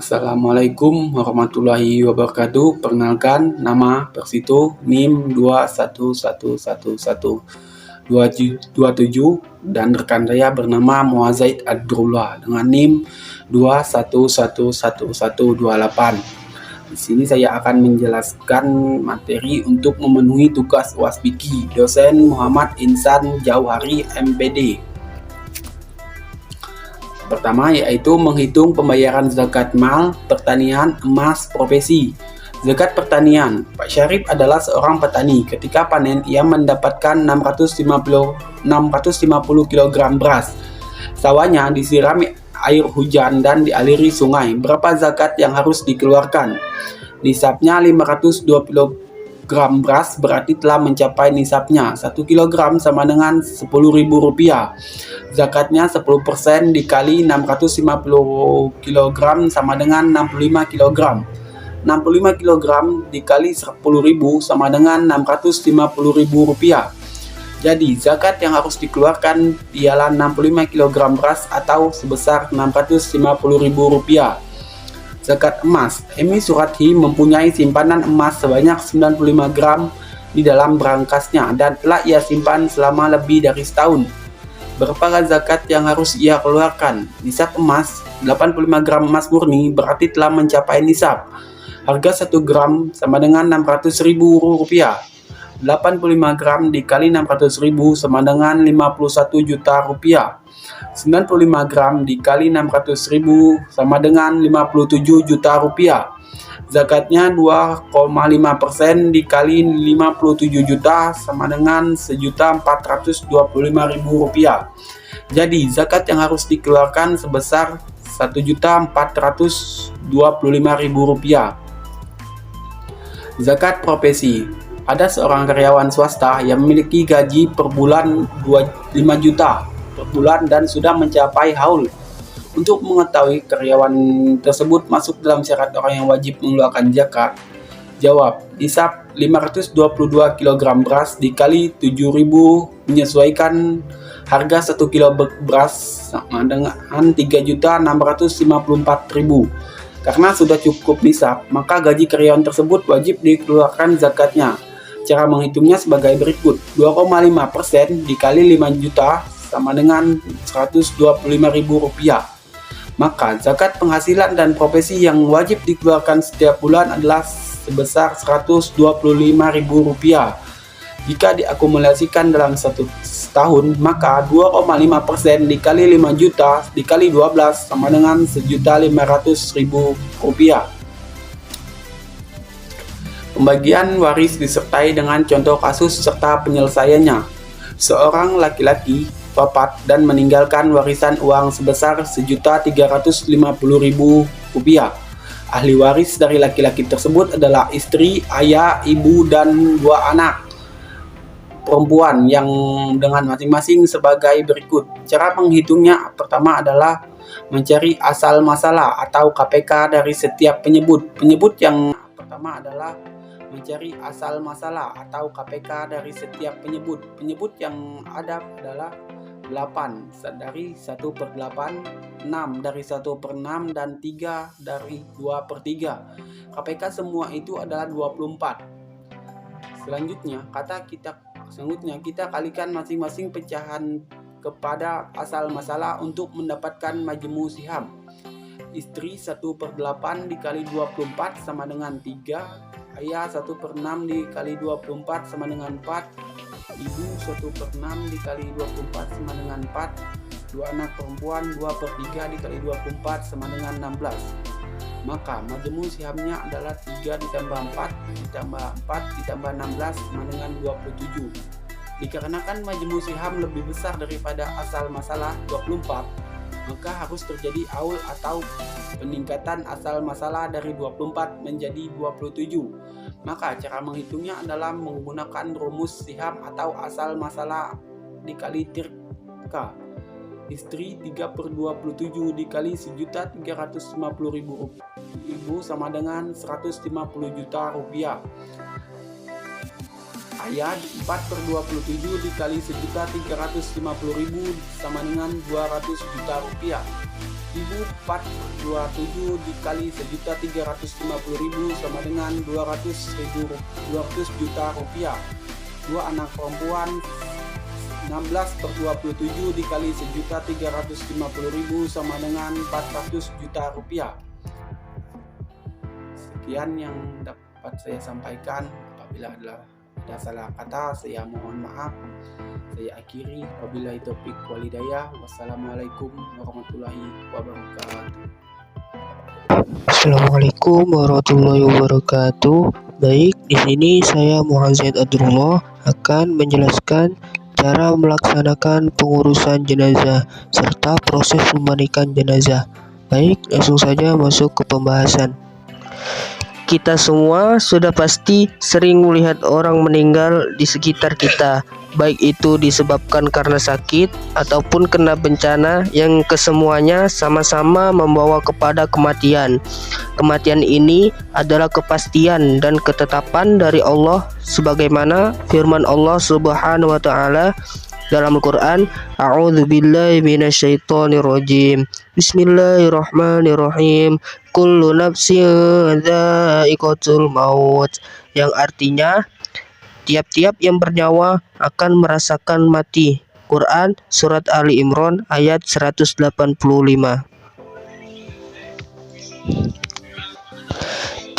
Assalamualaikum warahmatullahi wabarakatuh. Perkenalkan, nama Persito NIM 2111127 dan rekan saya bernama Muazaid Adrullah dengan NIM 2111128. Di sini saya akan menjelaskan materi untuk memenuhi tugas UASBIKI dosen Muhammad Insan Jauhari MPD. Pertama yaitu menghitung pembayaran zakat mal, pertanian, emas, profesi. Zakat pertanian. Pak Syarif adalah seorang petani. Ketika panen ia mendapatkan 650 kg beras. Sawahnya disiram air hujan dan dialiri sungai. Berapa zakat yang harus dikeluarkan? Nisabnya 520 kg beras berarti telah mencapai nisabnya. 1 kg sama dengan Rp10.000. Zakatnya 10% dikali 650 kg sama dengan 65 kg. 65 kg dikali 10.000 sama dengan Rp650.000. Jadi zakat yang harus dikeluarkan ialah 65 kg beras atau sebesar Rp650.000. Zakat emas. Emi Surathi mempunyai simpanan emas sebanyak 95 gram di dalam berangkasnya dan telah ia simpan selama lebih dari setahun. Berapa zakat yang harus ia keluarkan? Nisab emas 85 gram emas murni berarti telah mencapai nisab. Harga 1 gram sama dengan Rp600.000. 85 gram dikali 600.000 sama dengan Rp51 juta. 95 gram dikali 600.000 sama dengan Rp57 juta. Zakatnya 2,5% dikali 57 juta sama dengan Rp1.425.000. Jadi zakat yang harus dikeluarkan sebesar Rp1.425.000. Zakat profesi. Ada seorang karyawan swasta yang memiliki gaji per bulan 5 juta per bulan dan sudah mencapai haul. Untuk mengetahui karyawan tersebut masuk dalam syarat orang yang wajib mengeluarkan zakat, jawab, nisab 522 kg beras dikali 7.000 menyesuaikan harga 1 kg beras sama dengan Rp3.654.000. Karena sudah cukup nisab, maka gaji karyawan tersebut wajib dikeluarkan zakatnya. Cara menghitungnya sebagai berikut, 2,5% dikali 5 juta sama dengan Rp125.000. Maka zakat penghasilan dan profesi yang wajib dikeluarkan setiap bulan adalah sebesar Rp125.000. Jika diakumulasikan dalam satu tahun, maka 2,5% dikali 5 juta dikali 12 sama dengan Rp1.500.000. Pembagian waris disertai dengan contoh kasus serta penyelesaiannya. Seorang laki-laki wafat dan meninggalkan warisan uang sebesar Rp1.350.000. Ahli waris dari laki-laki tersebut adalah istri, ayah, ibu, dan 2 anak perempuan yang dengan masing-masing sebagai berikut. Cara menghitungnya pertama adalah mencari asal masalah atau KPK dari setiap penyebut. Penyebut yang pertama adalah mencari asal masalah atau KPK dari setiap penyebut. Penyebut yang ada adalah 8 dari 1/8, 6 dari 1/6, dan 3 dari 2/3. KPK semua itu adalah 24. Selanjutnya kita kalikan masing-masing pecahan kepada asal masalah untuk mendapatkan majmu siham. Istri 1/8 dikali 24 sama dengan 3. Ayah 1/6 dikali 24 sama dengan 4. Ibu 1/6 dikali 24 sama dengan 4. 2 anak perempuan 2/3 dikali 24 sama dengan 16. Maka majmu sihamnya adalah 3 ditambah 4 ditambah 4 ditambah 16 sama dengan 27. Dikarenakan majmu siham lebih besar daripada asal masalah 24, maka harus terjadi aul atau peningkatan asal masalah dari 24 menjadi 27. Maka cara menghitungnya adalah menggunakan rumus siham atau asal masalah dikali tirka. Istri 3/27 dikali Rp1.350.000 sama dengan Rp150 juta. Ayah 4/27 dikali Rp1.350.000 sama dengan Rp200 juta. 1.427 dikali 1.350.000 sama dengan 200 juta rupiah. 2 anak perempuan 16/27 dikali 1.350.000 sama dengan 400 juta rupiah. Sekian yang dapat saya sampaikan. Apabila ada salah kata, saya mohon maaf. Saya akhiri. Wabillahi taufiq wal hidayah. Wassalamualaikum warahmatullahi wabarakatuh. Assalamualaikum warahmatullahi wabarakatuh. Baik, di sini saya Muhammad Zaid Adrullah akan menjelaskan cara melaksanakan pengurusan jenazah serta proses memandikan jenazah. Baik, langsung saja masuk ke pembahasan. Kita semua sudah pasti sering melihat orang meninggal di sekitar kita, baik itu disebabkan karena sakit ataupun kena bencana yang kesemuanya sama-sama membawa kepada kematian. Kematian ini adalah kepastian dan ketetapan dari Allah, sebagaimana firman Allah Subhanahu wa taala dalam Al-Quran, A'udzubillahi minasyaitonirrajim. Bismillahirrahmanirrahim. Kullu nafsin dha'iqatul maut. Yang artinya, tiap-tiap yang bernyawa akan merasakan mati. Quran Surat Ali Imran ayat 185.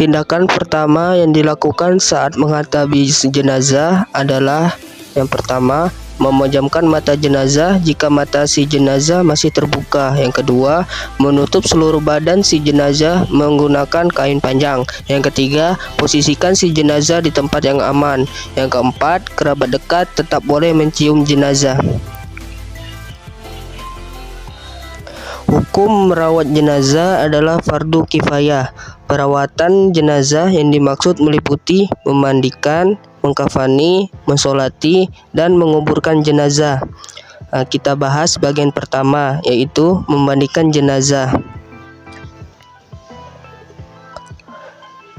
Tindakan pertama yang dilakukan saat menghadapi jenazah adalah yang pertama, memejamkan mata jenazah jika mata si jenazah masih terbuka. Yang kedua, menutup seluruh badan si jenazah menggunakan kain panjang. Yang ketiga, posisikan si jenazah di tempat yang aman. Yang keempat, kerabat dekat tetap boleh mencium jenazah. Hukum merawat jenazah adalah fardu kifayah. Perawatan jenazah yang dimaksud meliputi memandikan, mengkafani, mensolati, dan menguburkan jenazah. Kita bahas bagian pertama, yaitu memandikan jenazah.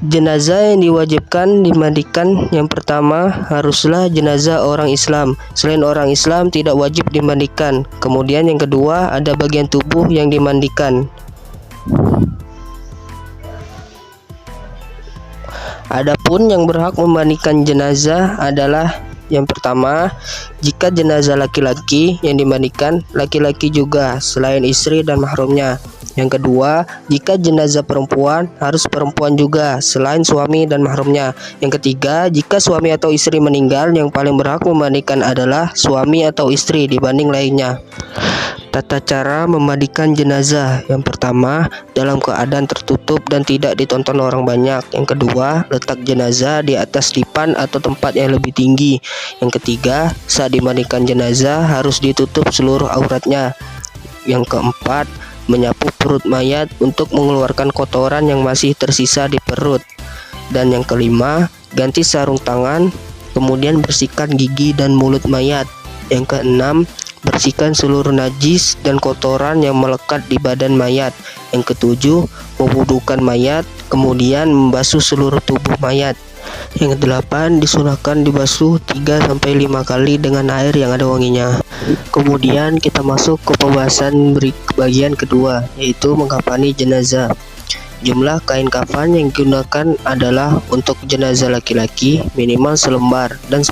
Jenazah yang diwajibkan dimandikan yang pertama haruslah jenazah orang Islam. Selain orang Islam tidak wajib dimandikan. Kemudian yang kedua, ada bagian tubuh yang dimandikan. Adapun yang berhak memandikan jenazah adalah yang pertama, jika jenazah laki-laki yang dimandikan, laki-laki juga selain istri dan mahramnya. Yang kedua, jika jenazah perempuan, harus perempuan juga selain suami dan mahramnya. Yang ketiga, jika suami atau istri meninggal, yang paling berhak memandikan adalah suami atau istri dibanding lainnya. Tata cara memandikan jenazah. Yang pertama, dalam keadaan tertutup dan tidak ditonton orang banyak. Yang kedua, letak jenazah di atas dipan atau tempat yang lebih tinggi. Yang ketiga, saat dimandikan jenazah harus ditutup seluruh auratnya. Yang keempat, menyapu perut mayat untuk mengeluarkan kotoran yang masih tersisa di perut. Dan yang kelima, ganti sarung tangan, kemudian bersihkan gigi dan mulut mayat. Yang keenam, bersihkan seluruh najis dan kotoran yang melekat di badan mayat. Yang ketujuh, mewudukan mayat, kemudian membasuh seluruh tubuh mayat. Yang kedelapan, disunahkan dibasuh 3-5 kali dengan air yang ada wanginya. Kemudian kita masuk ke pembahasan bagian kedua, yaitu mengkafani jenazah. Jumlah kain kafan yang digunakan adalah untuk jenazah laki-laki minimal selembar dan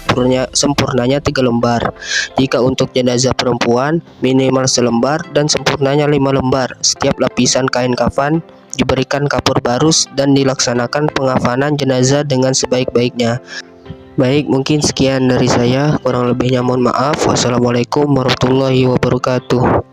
sempurnanya 3 lembar. Jika untuk jenazah perempuan minimal selembar dan sempurnanya 5 lembar. Setiap lapisan kain kafan diberikan kapur barus dan dilaksanakan pengafanan jenazah dengan sebaik-baiknya. Baik, mungkin sekian dari saya, kurang lebihnya mohon maaf. Wassalamualaikum warahmatullahi wabarakatuh.